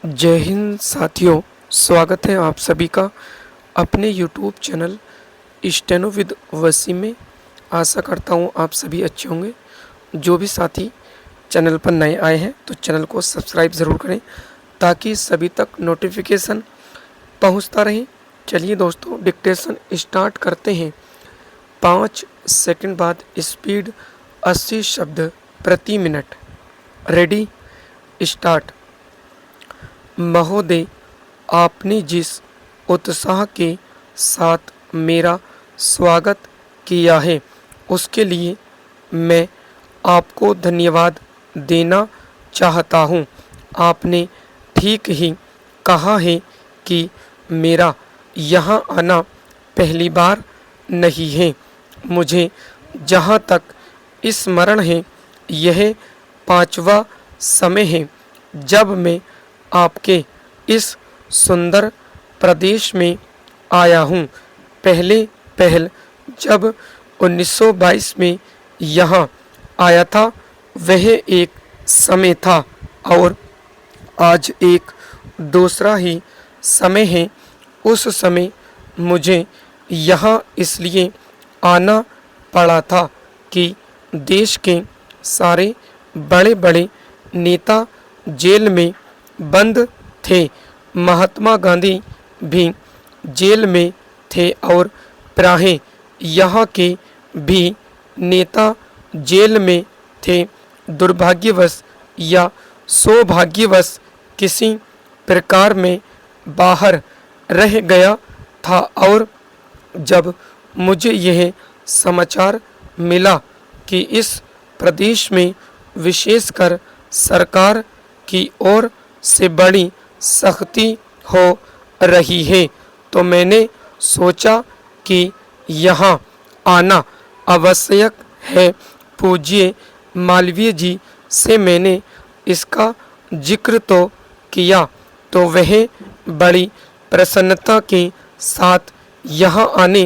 जय हिंद साथियों, स्वागत है आप सभी का अपने YouTube channel steno with Wasim में। आशा करता हूँ आप सभी अच्छे होंगे। जो भी साथी चैनल पर नए आए हैं तो चैनल को सब्सक्राइब ज़रूर करें ताकि सभी तक नोटिफिकेशन पहुँचता रहे। चलिए दोस्तों, डिक्टेशन स्टार्ट करते हैं। 5 सेकंड बाद स्पीड 80 शब्द प्रति मिनट। Ready, start. महोदय, आपने जिस उत्साह के साथ मेरा स्वागत किया है उसके लिए मैं आपको धन्यवाद देना चाहता हूँ। आपने ठीक ही कहा है कि मेरा यहाँ आना पहली बार नहीं है। मुझे जहाँ तक स्मरण है यह 5वां समय है जब मैं आपके इस सुंदर प्रदेश में आया हूँ। पहल जब 1922 में यहाँ आया था वह एक समय था और आज एक दूसरा ही समय है। उस समय मुझे यहाँ इसलिए आना पड़ा था कि देश के सारे बड़े बड़े नेता जेल में बंद थे। महात्मा गांधी भी जेल में थे और प्राय यहाँ के भी नेता जेल में थे। दुर्भाग्यवश या सौभाग्यवश किसी प्रकार में बाहर रह गया था और जब मुझे यह समाचार मिला कि इस प्रदेश में विशेषकर सरकार की ओर से बड़ी सख्ती हो रही है तो मैंने सोचा कि यहाँ आना आवश्यक है। पूज्य मालवीय जी से मैंने इसका जिक्र तो किया तो वह बड़ी प्रसन्नता के साथ यहाँ आने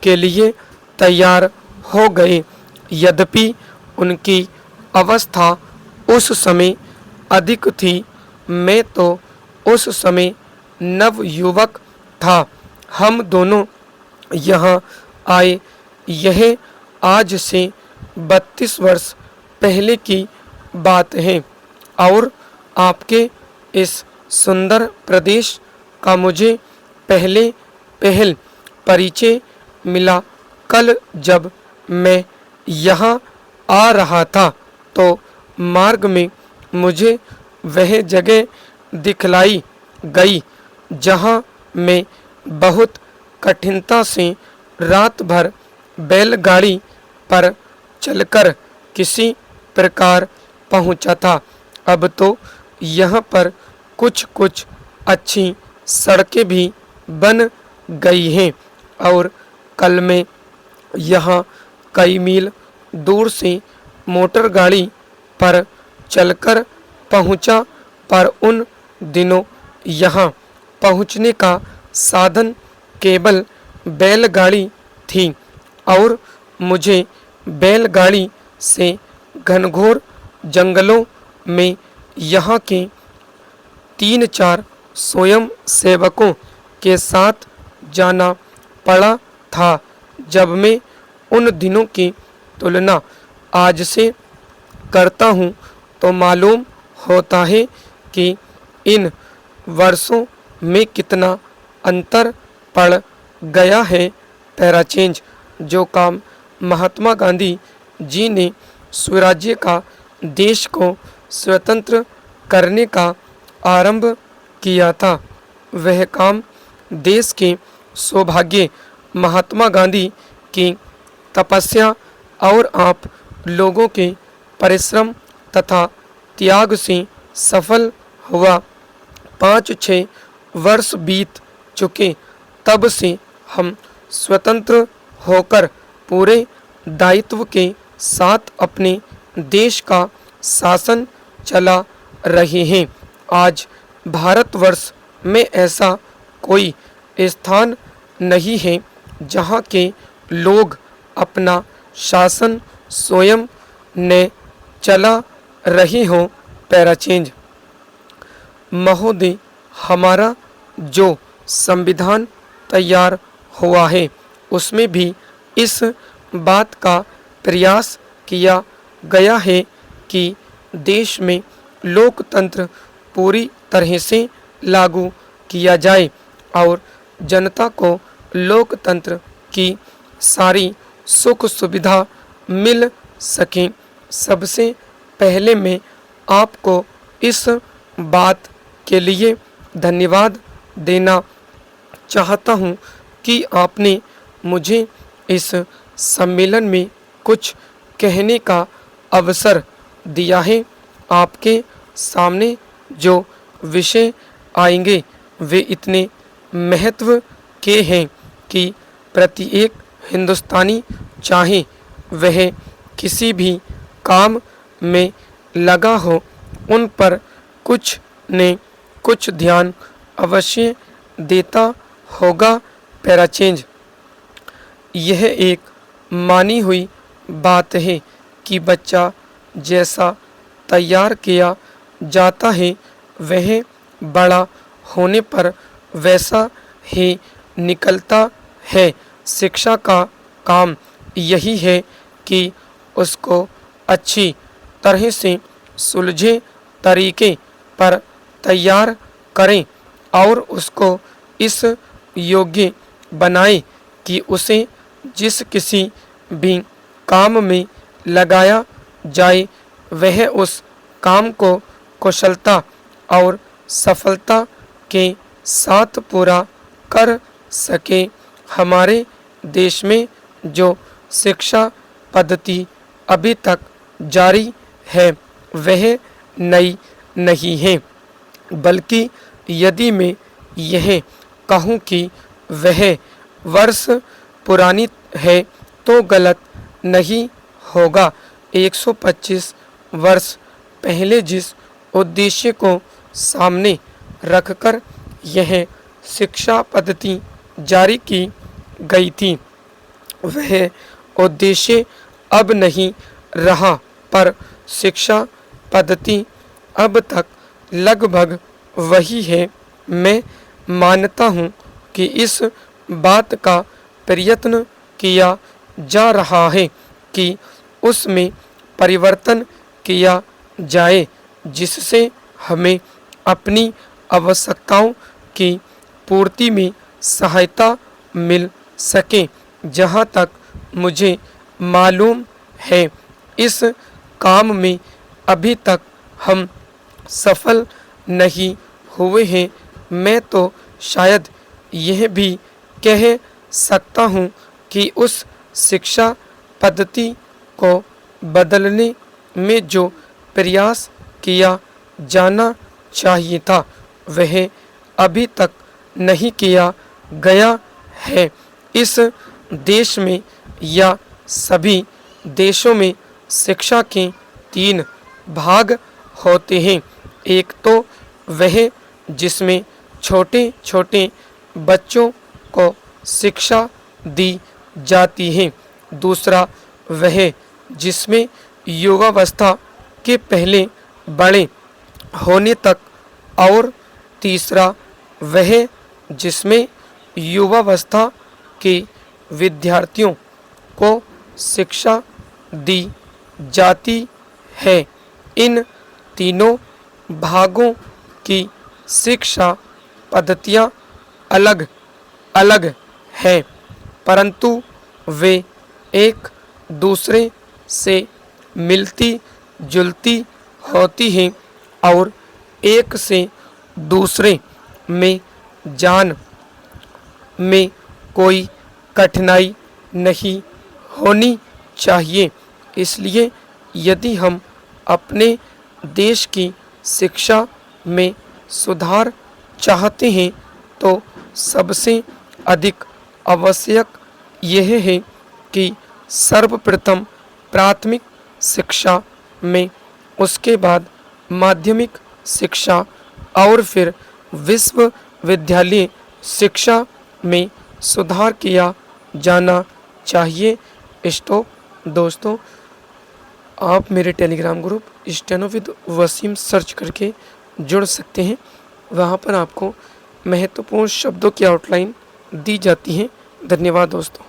के लिए तैयार हो गए। यद्यपि उनकी अवस्था उस समय अधिक थी, मैं तो उस समय नवयुवक था। हम दोनों यहाँ आए यह आज से 32 वर्ष पहले की बात है और आपके इस सुंदर प्रदेश का मुझे पहल परिचय मिला। कल जब मैं यहाँ आ रहा था तो मार्ग में मुझे वह जगह दिखलाई गई जहाँ मैं बहुत कठिनता से रात भर बैलगाड़ी पर चलकर किसी प्रकार पहुँचा था। अब तो यहाँ पर कुछ कुछ अच्छी सड़कें भी बन गई हैं और कल मैं यहाँ कई मील दूर से मोटर गाड़ी पर चलकर पहुँचा, पर उन दिनों यहाँ पहुँचने का साधन केवल बैलगाड़ी थी और मुझे बैलगाड़ी से घनघोर जंगलों में यहाँ के 3-4 स्वयं सेवकों के साथ जाना पड़ा था। जब मैं उन दिनों की तुलना आज से करता हूँ तो मालूम होता है कि इन वर्षों में कितना अंतर पड़ गया है। Para change. जो काम महात्मा गांधी जी ने स्वराज्य का देश को स्वतंत्र करने का आरंभ किया था वह काम देश के सौभाग्य महात्मा गांधी की तपस्या और आप लोगों के परिश्रम तथा त्याग से सफल हुआ। 5-6 वर्ष बीत चुके तब से हम स्वतंत्र होकर पूरे दायित्व के साथ अपने देश का शासन चला रहे हैं। आज भारतवर्ष में ऐसा कोई स्थान नहीं है जहाँ के लोग अपना शासन स्वयं ने चला रहे हों। Para change. महोदय, हमारा जो संविधान तैयार हुआ है उसमें भी इस बात का प्रयास किया गया है कि देश में लोकतंत्र पूरी तरह से लागू किया जाए और जनता को लोकतंत्र की सारी सुख सुविधा मिल सके। सबसे पहले मैं आपको इस बात के लिए धन्यवाद देना चाहता हूं कि आपने मुझे इस सम्मेलन में कुछ कहने का अवसर दिया है। आपके सामने जो विषय आएंगे वे इतने महत्व के हैं कि प्रत्येक हिंदुस्तानी चाहे वह किसी भी काम में लगा हो उन पर कुछ ने कुछ ध्यान अवश्य देता होगा। पैराचेंज, यह एक मानी हुई बात है कि बच्चा जैसा तैयार किया जाता है वह बड़ा होने पर वैसा ही निकलता है। शिक्षा का काम यही है कि उसको अच्छी तरह से सुलझे तरीके पर तैयार करें और उसको इस योग्य बनाए कि उसे जिस किसी भी काम में लगाया जाए वह उस काम को कुशलता और सफलता के साथ पूरा कर सके। हमारे देश में जो शिक्षा पद्धति अभी तक जारी है वह नई नहीं है, बल्कि यदि मैं यह कहूँ कि वह वर्ष पुरानी है तो गलत नहीं होगा। 125 वर्ष पहले जिस उद्देश्य को सामने रखकर यह शिक्षा पद्धति जारी की गई थी वह उद्देश्य अब नहीं रहा, पर शिक्षा पद्धति अब तक लगभग वही है। मैं मानता हूँ कि इस बात का प्रयत्न किया जा रहा है कि उसमें परिवर्तन किया जाए जिससे हमें अपनी आवश्यकताओं की पूर्ति में सहायता मिल सके। जहाँ तक मुझे मालूम है इस काम में अभी तक हम सफल नहीं हुए हैं। मैं तो शायद यह भी कह सकता हूँ कि उस शिक्षा पद्धति को बदलने में जो प्रयास किया जाना चाहिए था वह अभी तक नहीं किया गया है। इस देश में या सभी देशों में शिक्षा के 3 भाग होते हैं। एक तो वह जिसमें छोटे छोटे बच्चों को शिक्षा दी जाती है, दूसरा वह जिसमें युवावस्था के पहले बड़े होने तक, और तीसरा वह जिसमें युवावस्था के विद्यार्थियों को शिक्षा दी जाती है। इन तीनों भागों की शिक्षा पद्धतियाँ अलग अलग हैं, परंतु वे एक दूसरे से मिलती जुलती होती हैं और एक से दूसरे में जान में कोई कठिनाई नहीं होनी चाहिए। इसलिए यदि हम अपने देश की शिक्षा में सुधार चाहते हैं तो सबसे अधिक आवश्यक यह है कि सर्वप्रथम प्राथमिक शिक्षा में, उसके बाद माध्यमिक शिक्षा और फिर विश्वविद्यालय शिक्षा में सुधार किया जाना चाहिए। स्टॉप दोस्तों, आप मेरे Telegram group steno with Wasim search करके जुड़ सकते हैं। वहाँ पर आपको महत्वपूर्ण शब्दों की आउटलाइन दी जाती है। धन्यवाद दोस्तों।